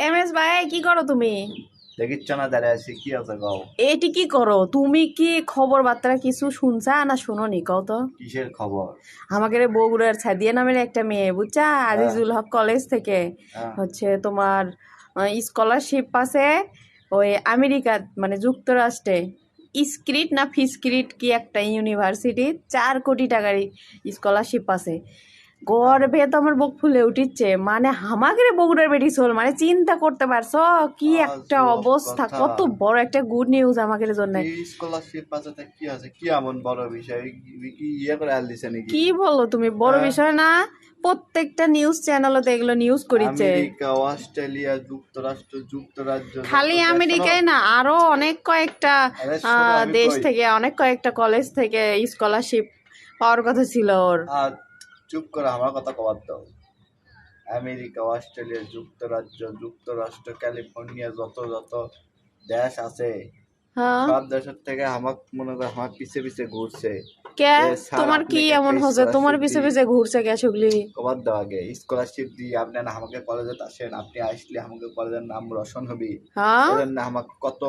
M S ভাই কি করো তুমি? দেখিচ্ছ না দাঁড়িয়ে আছি, কি আছে গাও? এটি কি করো তুমি? কি খবর বার্তা কিছু শুনছা না শুনোনি কও তো? কিসের খবর? আমাদের বগুড়ার ছাদিয়া নামের একটা মেয়ে বুঝছা, আজিজুল হক কলেজ থেকে হ্যাঁ। হচ্ছে তোমার স্কলারশিপ পাশে ওই আমেরিকা মানে যুক্তরাষ্ট্রে স্ক্রিট না ফিস্ক্রিট কি একটা ইউনিভার্সিটি 4 কোটি টাকার স্কলারশিপ পাশে। গর্বে তো আমার বুক ফুলে উঠিচ্ছে, মানে হামাগেরে বগুড়ার বেটি চল, মানে চিন্তা করতে পারছো কি একটা আজব অবস্থা, কথা। কত বড় একটা গুড নিউজ আমাদের জন্য। এই স্কলারশিপ পাচ্ছে কি আছে, কি এমন বড় বিষয়? কি ইয়ে করে আল দিছে নাকি? কি বলো তুমি, বড় বিষয় না? প্রত্যেকটা নিউজ চ্যানেলতে এগুলো নিউজ করেছে। আমেরিকা, অস্ট্রেলিয়া, যুক্তরাষ্ট্র, যুক্তরাজ্য, খালি যত দেশ, শোনো। আমেরিকায় না, আরো অনেক কয়েকটা আরে শোনো, আমি দেশ কই। থেকে, অনেক কয়েকটা কলেজ থেকে স্কলারশিপ পাওয়ার কথা ছিল ওর। আর চুপ করে আমার কথা কবার দাও। আমেরিকা, অস্ট্রেলিয়া, যুক্তরাজ্য, যুক্তরাষ্ট্র, ক্যালিফোর্নিয়া, যত যত দেশ আছে, হ্যাঁ, সব দেশের থেকে আমাক মনে করে আমার পিছে পিছে ঘুরছে। কে? স্যার, তোমার কি আপনাকে এমন একটা হচ্ছে তোমার স্কলারশিপ পিছে দিই। পিছে ঘুরছে কে সুগলি? কবার দাও আগে স্কলারশিপ দিই, আপনি না আমাকে কলেজে আসেন, আপনি আসলে আমাকে কলেজের নাম রোশন হবে। হ্যাঁ, এজন্য আমাকে কত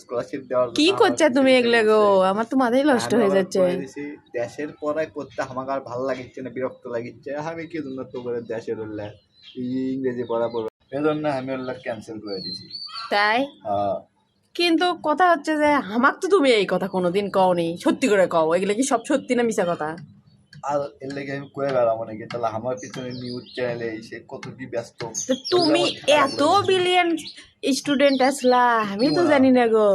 স্কলারশিপ দেওয়ার কি জন্য আমার করছে পিছে তুমি পিছে এগুলো গো? ঘুরছে। আমার তো মাথায় নষ্ট আমি হয়ে আবার যাচ্ছে। কয়ে দিছি, দেশের পড়াই করতে আমাকে আর ভালো লাগিচ্ছে না, বিরক্ত লাগিচ্ছে। আমি কি জন্য তো করে দেশের উল্লেখ ইংরেজি পড়া পড়বো, এজন্য আমি উল্লেখ ক্যান্সেল করে দিছি। তাই? আহ, কিন্তু কথা হচ্ছে যে আমাক তো তুমি এই কথা কোনোদিন কওনি, সত্যি করে কও, এগুলো কি সব সত্যি না মিছা কথা? আর এর লেগে আমি কয়ে বেড়াবো নাকি? তাহলে আমার পিছনে নিউজ চ্যানেলে এসে কত কি ব্যস্ত, তো বললে তুমি আমার ঠাড়া এত লাগবে বেশি। বিলিয়ন স্টুডেন্ট আসলা, আমি কি তো মনে জানি হয় না গো।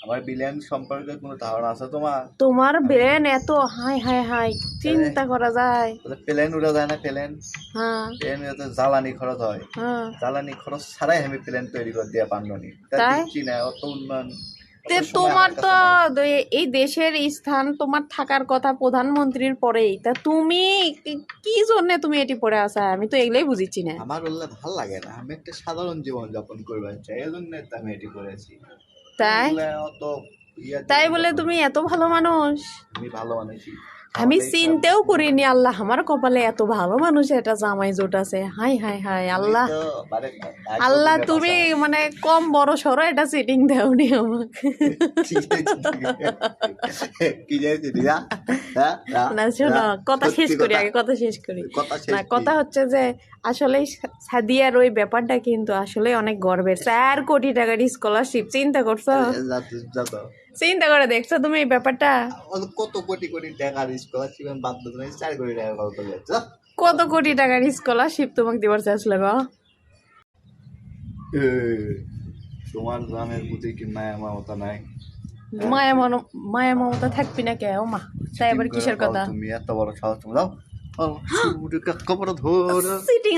আমার বিলিয়ন সম্পর্কে কোনো ধারণা আছে তোমার? তোমার আমি ব্রেন এত হাই হাই হাই, চিন্তা করা যায়? প্লেন উড়ে যায় না? প্লেন হ্যাঁ, প্লেন জ্বালানি খরচ হয়, হ্যাঁ। জ্বালানি খরচ ছাড়াই আমি প্লেন তৈরি করে দিয়ে পারলি তা তাই দিচ্ছি না। অত উন্নয়ন, তে অত সময় তোমার আমার তো কাছে নাই। এই দেশের স্থান তোমার থাকার কথা প্রধানমন্ত্রীর পরেই, তা তুমি কি জন্য তুমি এটি পড়ে আসা, আমি তো এগুলোই বুঝিচ্ছি না। আমার বললে ভাল লাগে না, আমি একটা সাধারণ জীবন যাপন করবার চাই, এই জন্য তো আমি এটি করেছি। তুমি তাই? বললে অত ইয়ার তাই জীবন বলে যাপন। তুমি এত ভালো মানুষ? আমি ভালো মানুষই, আমি আমাদের খারাপ চিনতেও মানুষ না। করিনি, আল্লাহ আমার কপালে এত ভালো মানুষ এটা জামাই জোট আছে, হাই হাই হাই তুমি আল্লাহ। তো মানে একদম আল্লাহ দিনের তুমি বাসায়। মানে কম বড় সড়ো এটা সিটিং দেওনি আমাকে। কি কি যাইছি দিদা? হ্যাঁ, না শোনো, কথা শেষ সত্যি করি, কথা। আগে কথা শেষ করি। কথা না, শেষ কি? কথা হচ্ছে যে আসলে সাদিয়ার ওই ব্যাপারটা কিন্তু আসলে অনেক গর্বের। 4 কোটি টাকার স্কলারশিপ, চিন্তা করছো? যত চিন্তা করে দেখছো তুমি এই ব্যাপারটা? কত কোটি কোটি টাকার স্কলারশিপ আমি বাদ দিতে 4 কোটি টাকা খরচ করে যাচ্ছে। কত কোটি টাকার স্কলারশিপ তোমাকে দিবার চাইছিল গো? তোমার গ্রামের প্রতি কি মায়া মমতা নাই? মায়া মন, মায়া মমতা থাকবি না কে ও মা? তাই চিটিং আবার করে কিসের কও কথা? তুমি এত বড় সাহস? তুমি দাও খবর ধর। সিটিং